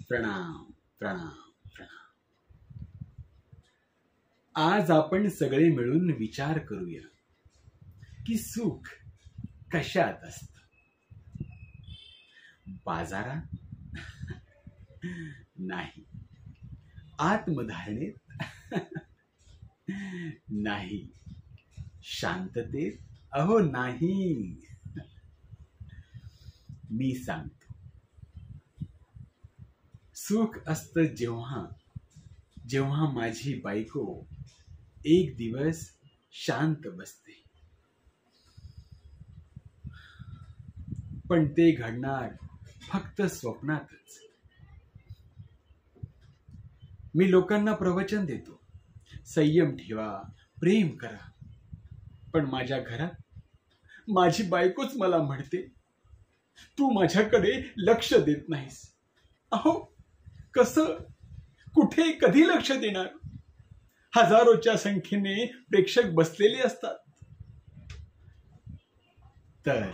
प्रणाम प्रणाम प्रणाम. आज आपण सगळे मिळून विचार करूया की सुख कशात असतं. बाजारात नाही, आत्मधारणेत नाही, शांततेत अहो नाही. मी सांगतो, सुख असतं जेव्हा जेव्हा माझी बायको एक दिवस शांत बसते. पण ते घडणार फक्त स्वप्नातच. मी लोकांना प्रवचन देतो, संयम ठेवा, प्रेम करा. पण माझ्या घरात माझी बायकोच मला म्हणते, तू माझ्याकडे लक्ष देत नाहीस. अहो, कसं, कुठे, कधी लक्ष देणार? हजारोच्या संख्येने प्रेक्षक बसलेले असतात. तर